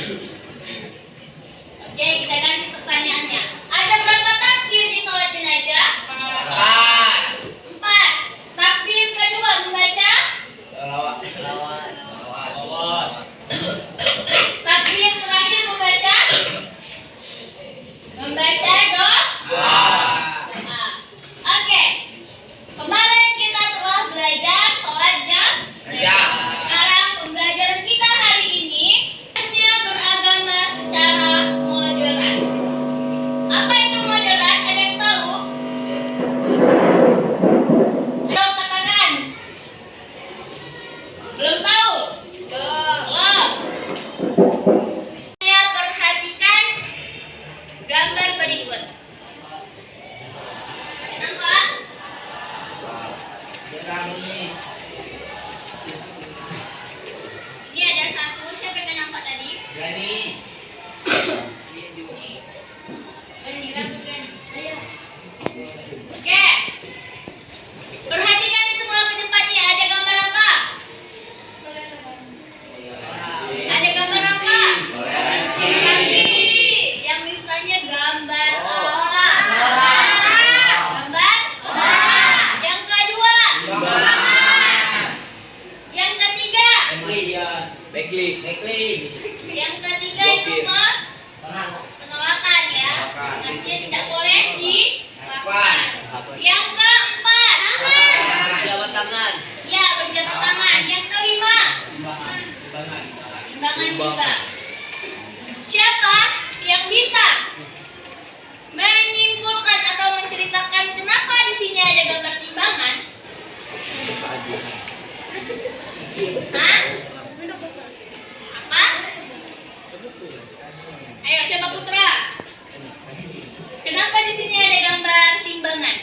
Oke, kita ganti pertanyaannya. Ada berapa takbir di sholat jenazah? 4. Takbir kedua membaca? Takbir terakhir membaca? Membaca doa. Oke. Kemarin kita telah belajar sholat jenazah. Sekarang pembelajaran kita hari ini hanya beragama secara moderat. Apa itu moderat? Ada yang tahu? Ayo angkat tangan. Belum tahu? Belum. Saya perhatikan gambar berikut. Nampak? Ini ada satu. Siapa yang nampak tadi? Gani, rambut Gani. Oke. Perhatikan semua ke depannya. Ada gambar apa? Ada gambar apa? Toleransi. Yang misalnya gambar apa? Gambar? Yang kedua? Yang ketiga? Backlist. Yang ketiga itu penolakan ya. Artinya tidak boleh dilakukan. Yang keempat? Jabat tangan. Ya, berjabat tangan. Yang kelima? Timbangan juga. Siapa yang bisa menyimpulkan atau menceritakan kenapa di sini ada gambar timbangan? Hah? Apa? Ayo, coba Putra. Kenapa di sini ada gambar timbangan?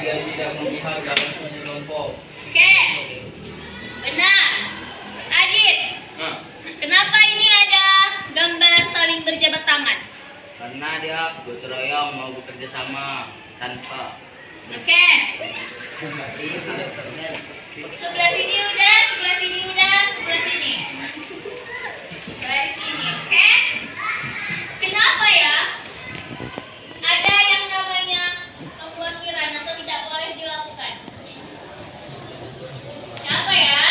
Tidak memihak dalam kelompok. Oke, benar. Adit, kenapa ini ada gambar saling berjabat tangan? Karena dia gotong royong mau bekerja sama tanpa. Oke, sebelah sini udah, sebelah sini udah, sebelah sini. Dari sini, oke? Kenapa ya? Ada yang namanya pemblokiran atau tidak boleh dilakukan. Siapa ya?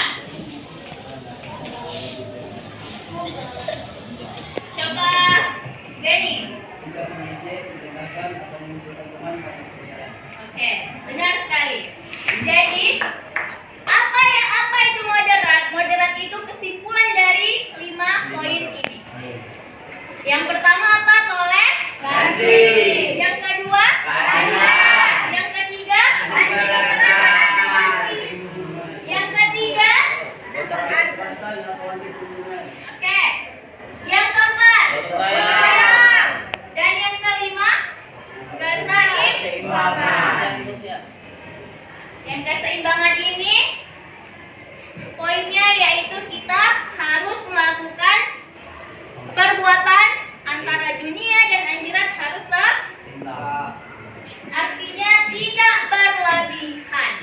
Coba Gani. Oke, benar sekali. Jadi, apa itu moderat? Moderat itu kesimpulan dari 5 poin ini. Yang pertama apa? Toleransi. Yang kedua? Yang ketiga? Yang ketiga? Oke. Yang keempat? Dan yang kelima? Keseimbangan. Yang keseimbangan ini poinnya yaitu kita harus melakukan perbuatan antara dunia dan akhirat harus artinya tidak berlebihan.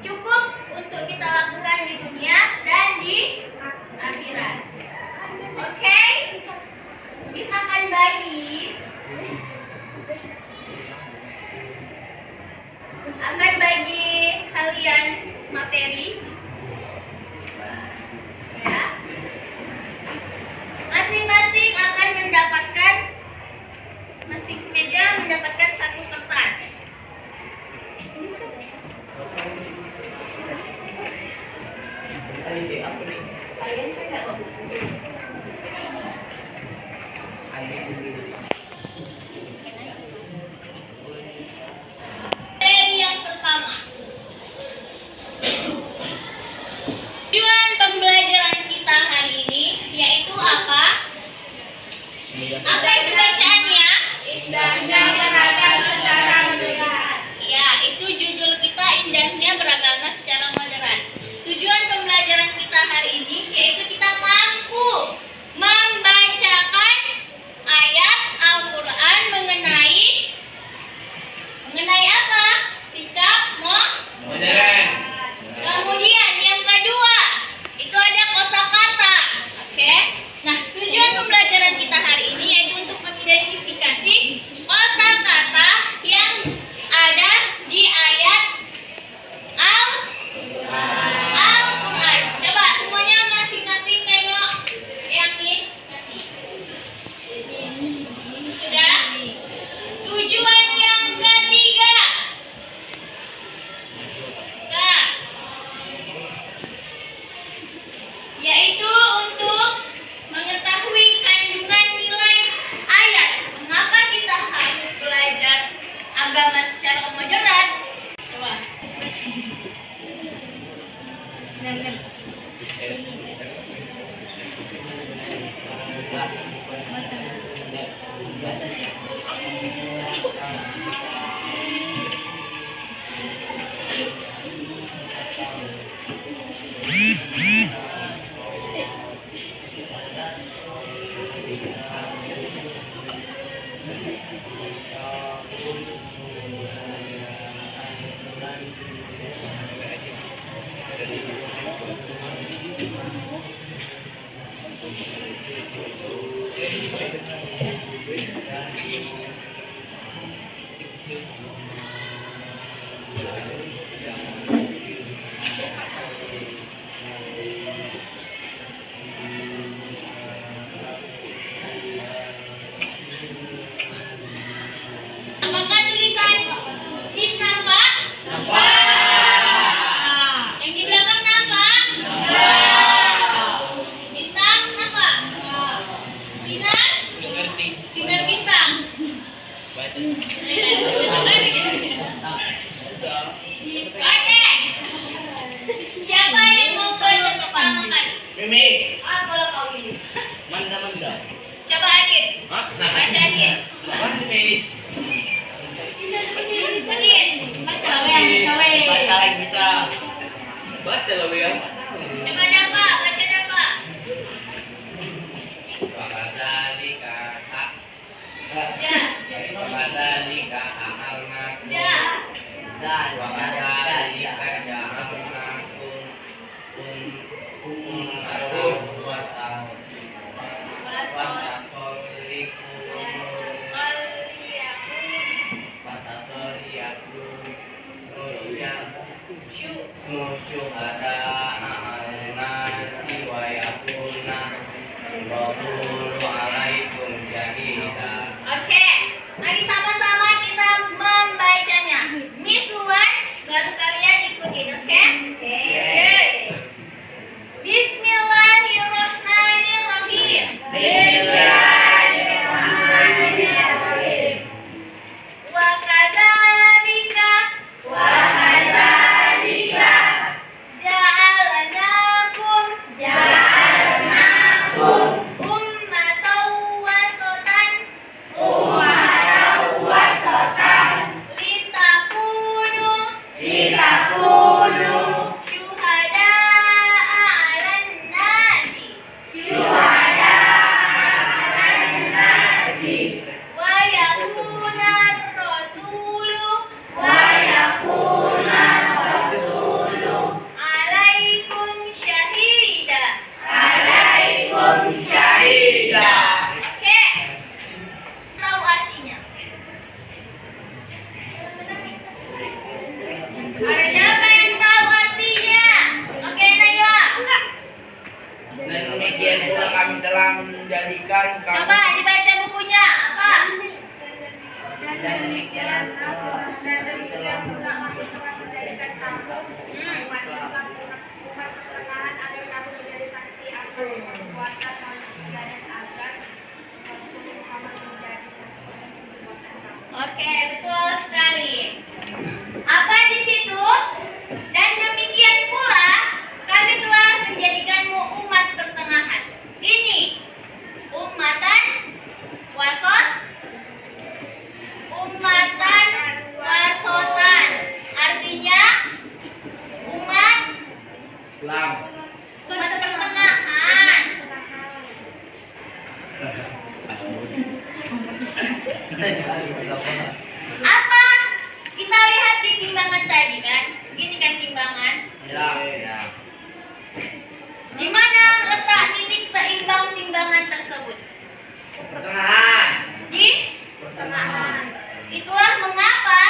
Cukup untuk kita lakukan di dunia dan di akhirat. Oke? Bisa kan bagi? Akan bagi kalian materi. Ya. Masing-masing akan mendapatkan masing meja mendapatkan satu kertas. Kalian kan nggak bawa buku. Materi yang pertama. Tujuan pembelajaran kita hari ini yaitu apa? Apa itu bacaannya? Indahnya beragam secara Apakah tulisan Miss nampak? Yang di belakang nampak? Bintang nampak? Sinar? Sinar bintang. Baca. Oke. Siapa yang mau baca pertama kali? Mimi, Kalau kau ini. manda. Coba Adit. Hah? Baca Adit. Apaan, Miss? Adit. Baca lagi bisa. Baca lo ya. Coba Dava. Baca Dava. Wakadzalika Ja. ahalna Ja. wakadzalika ja'alnakum ummatan syuhada al-nasi wa yakuna rasulu alaikum syahida. Oke. Mari sama-sama kita membacanya. Miss Luan, baru kalian ikutin, oke? Bismillahirrahmanirrahim. Wa kadzalika ja'alnakum ummatan wasatan litakunu syuhada'a 'alan nasi wa yakuna rasulu 'alaikum syahida. Oke. Tahu artinya? Siapa yang tahu artinya? Oke, Naila. Dan demikian pula kami telah menjadikan kamu. Coba dibaca bukunya. Apa? Oke, betul sekali. Apa di situ? Dan demikian pula kami telah menjadikanmu umat pertengahan. Ini ummatan wasotan. Artinya umat pertengahan. Apa? Kita lihat di timbangan tadi kan? Ini kan timbangan. Ya. Di mana letak titik seimbang timbangan tersebut? Pertengahan. Di pertengahan. Itulah mengapa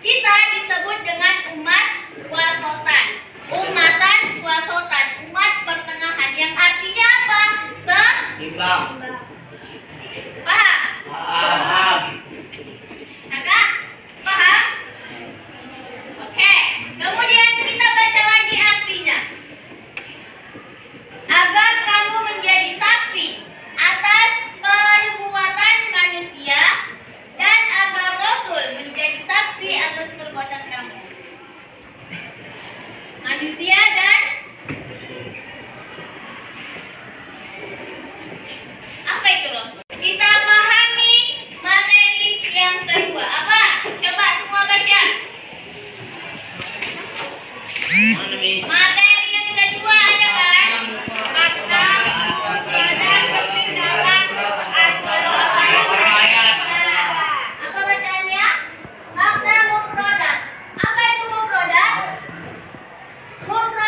kita disebut dengan umat wasotan. Ummatan wasotan, umat pertengahan. Yang artinya apa? Timbang. Paham? Paham. Kakak? Paham? Oke. Kemudian kita baca lagi artinya. Agar kamu menjadi saksi atas perbuatan manusia dan agar Rasul menjadi saksi atas perbuatan kamu. Manusia dan apa itu Rasul? Kita pahami materi yang kedua. Apa? Coba semua baca. Mana, Mi? Materi yang kedua ada kan? Makna, dan ketinggalan apa bacaannya? Makna mufradat. Apa itu mufradat? Mufradat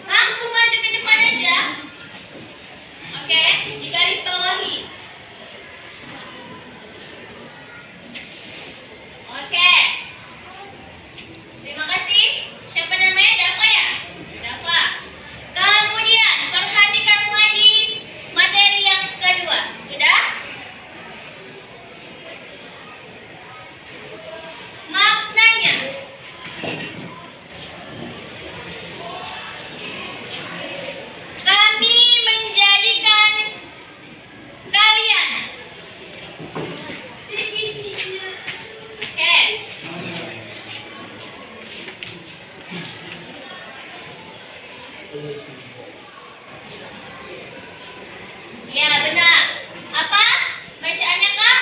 Langsung maju ke depan aja. Oke, di garis bawahi. Oke. Terima kasih. Siapa namanya? Dava ya? Dava. Kemudian perhatikan lagi materi yang kedua. Sudah? Maknanya. Kami menjadikan kalian. Oke. Ya, benar. Apa? Bacaannya, Kak?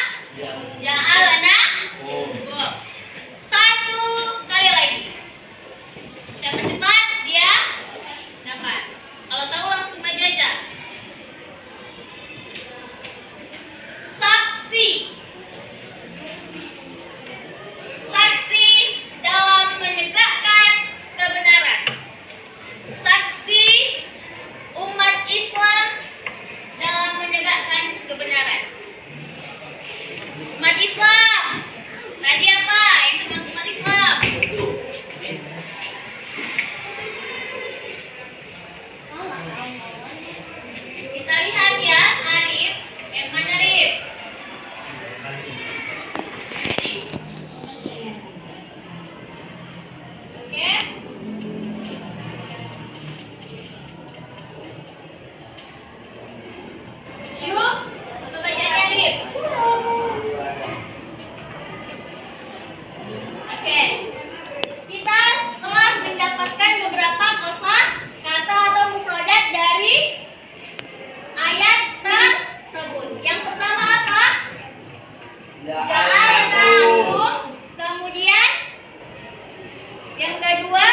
Ja'alana. Satu kali lagi. Siapa cepat, dia dapat. Kalau tahu langsung maju aja. Saksi. Saksi dalam menegakkan kebenaran. Saksi umat Islam dalam menegakkan kebenaran. Umat Islam. Tadi apa yang termasuk umat Islam? Kita lihat ya, Arif. Yang mana, Arif? Oke. Syuk. Apa bacanya, Arif? Oke. Kita telah mendapatkan beberapa kosakata atau mufradat dari ayat tersebut. Yang pertama apa? Ja'alnahum. Kemudian yang kedua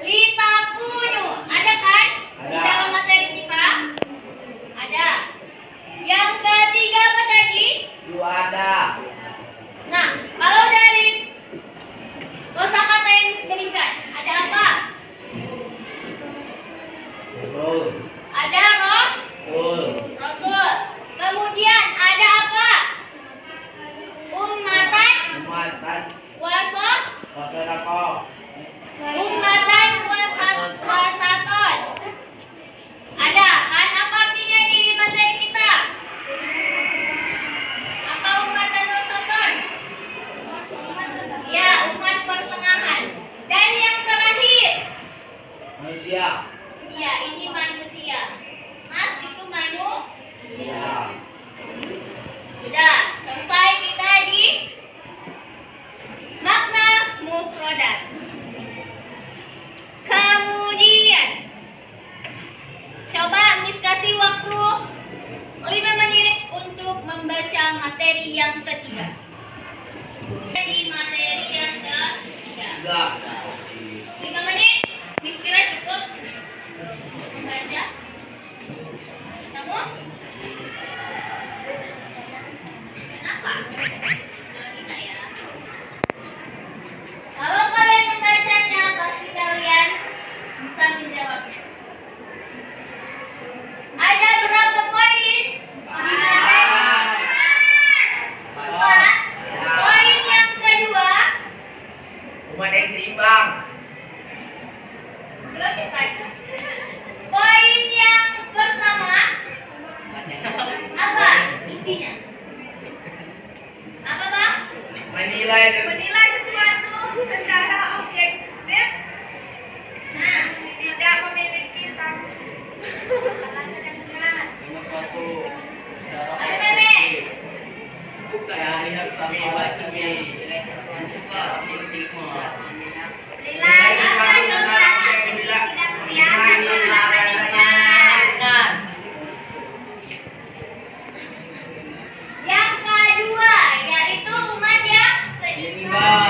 litakunu. Ada kan? Di dalam materi kita? Ada. Yang ketiga apa tadi? Nah, kalau dari kosakata yang disebutkan, ada apa? Ada Rasul. Kemudian ada apa? Ummatan wasaton. Ada kan? Apa artinya di materi kita? Apa ummatan wasaton? Ya, umat pertengahan. Dan yang terakhir, Manusia. ya ini manusia. Mas itu manusia. Sudah selesai kita di makna mufradat. Kemudian coba Miss kasih waktu 5 menit untuk membaca materi yang ketiga. Di materi yang ketiga. 5 menit. Miss kira cukup untuk membaca? Kamu? Kenapa? Tidak ya. Kalau kalian membacanya, pasti kalian bisa menjawabnya. Ada berapa poin? 4. Poin yang kedua. Umat yang seimbang. Belum bisa. Poin yang pertama. Apa isinya? Apa, Bang? Menilai sesuatu secara objektif, Nah, tidak memiliki tanggung. ada Bebe. buka ya, lihat kami basmi. Buka Nilai asal contohnya tidak kelihatan. Yang kedua yaitu umat yang seimbang.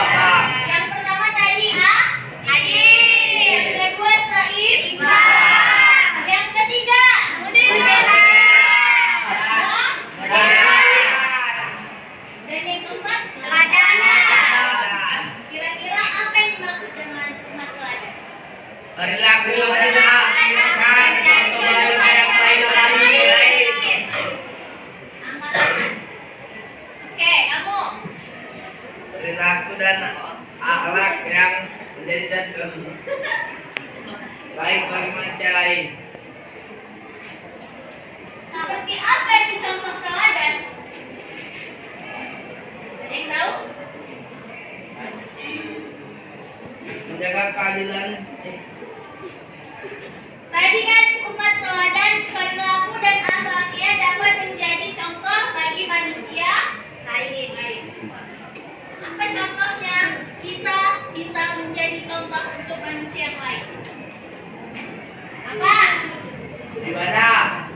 Perilaku yang tidak menunjukkan contoh yang baik dari lain. Angkat tangan. Oke, kamu. Perilaku dan akhlak yang menjadi contoh baik bagi manusia lain. Seperti apa itu contoh teladan? Ada yang tahu? Menjaga keadilan. Tadi kan umat teladan perilaku dan akhlaknya dapat menjadi contoh bagi manusia lain. Apa contohnya? Kita bisa menjadi contoh untuk manusia yang lain. Apa? Ibadah.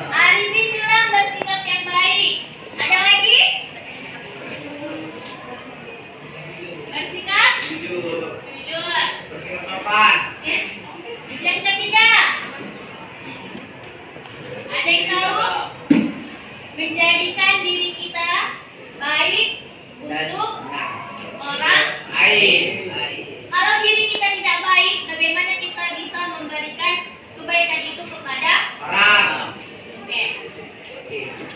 Arifin bilang bersikap yang baik. Ada lagi? Bersikap Jujur. jujur. Bersikap sopan. Yang ketiga, ada yang tahu? Menjadikan diri kita baik untuk orang. Lain. Kalau diri kita tidak baik, bagaimana kita bisa memberikan kebaikan itu kepada Orang. Oke.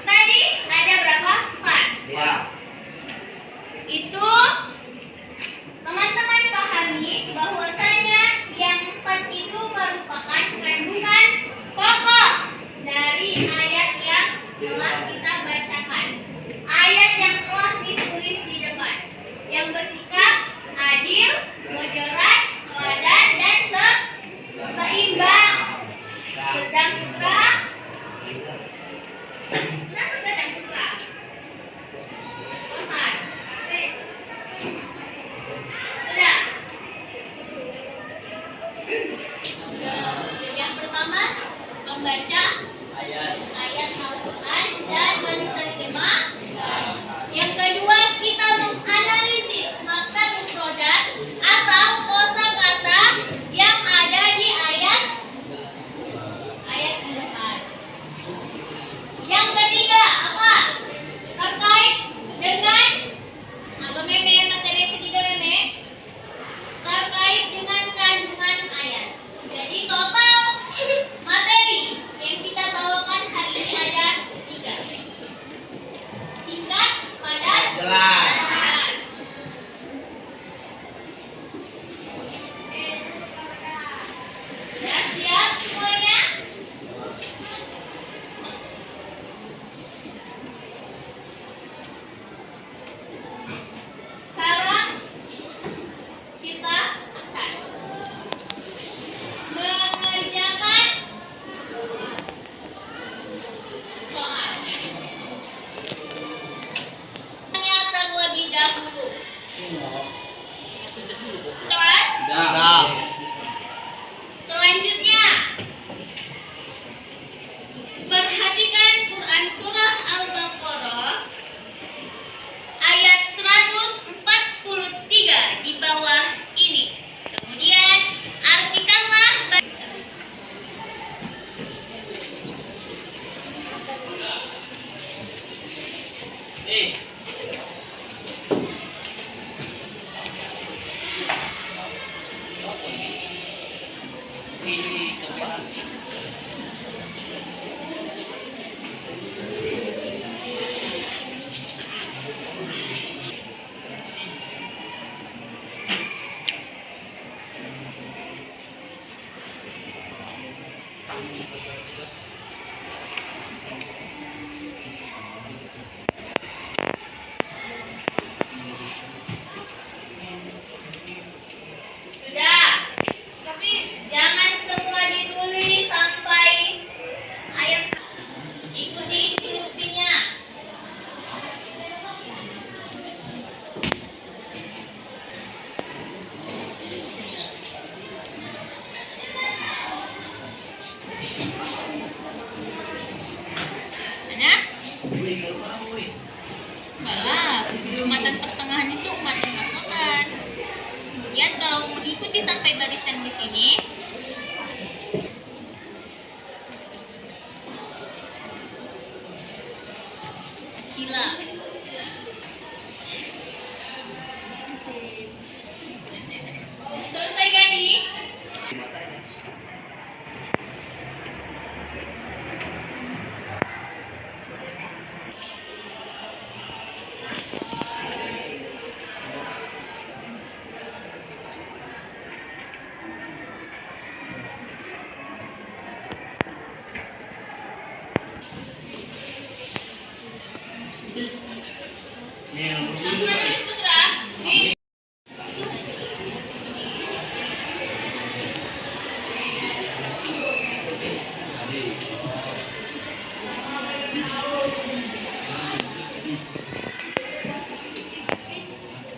Tadi ada berapa? 4. Ya. Itu teman-teman pahami bahwasanya yang 4 itu merupakan kandungan pokok dari ayat yang telah kita bacakan. Ayat yang telah ditulis di depan. Yang bersikap adil, moderat, teladan, dan seimbang. Sedang putra. Kenapa sedang putra? Bosan. Sudah. Yang pertama membaca ayat Al-Quran dan menerjemah. Yang kedua kita menganalisis makna mufradat atau kosakata yang ada di ayat di depan. Yang ketiga apa? Terkait dengan apa meme materi yang ketiga meme? Terkait dengan kandungan ayat. Jadi total materi yang kita bawakan hari ini ada 3. Singkat, padat, Jelas. Sudah siap semuanya? Sekarang kita akan mengerjakan soal. Terlebih dahulu. Terus, selanjutnya perhatikan Quran surah Al-Baqarah ayat 143 di bawah ini. Kemudian artikanlah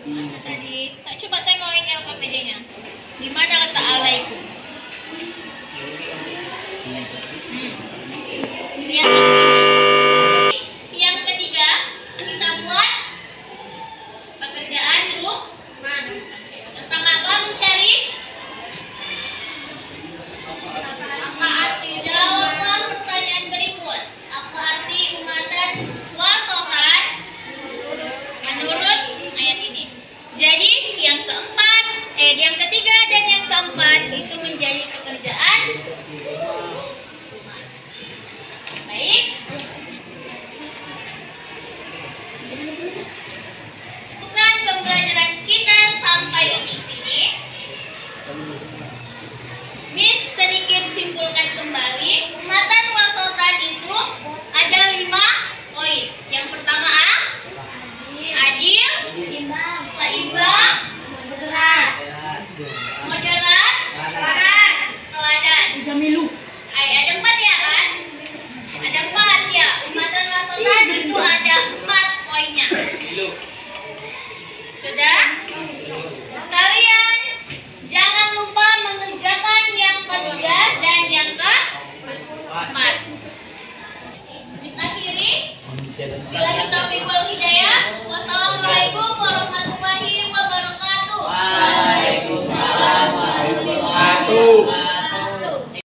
Tadi, coba tengokin LKPD-nya. Di mana letak alaikum? Yang ketiga, kita buat pekerjaan rumah. Tentang apa mencari? Apa arti? Jawablah pertanyaan berikut. Apa arti umatan wasokan menurut ayat ini? Jadi yang ketiga dan yang keempat itu menjadi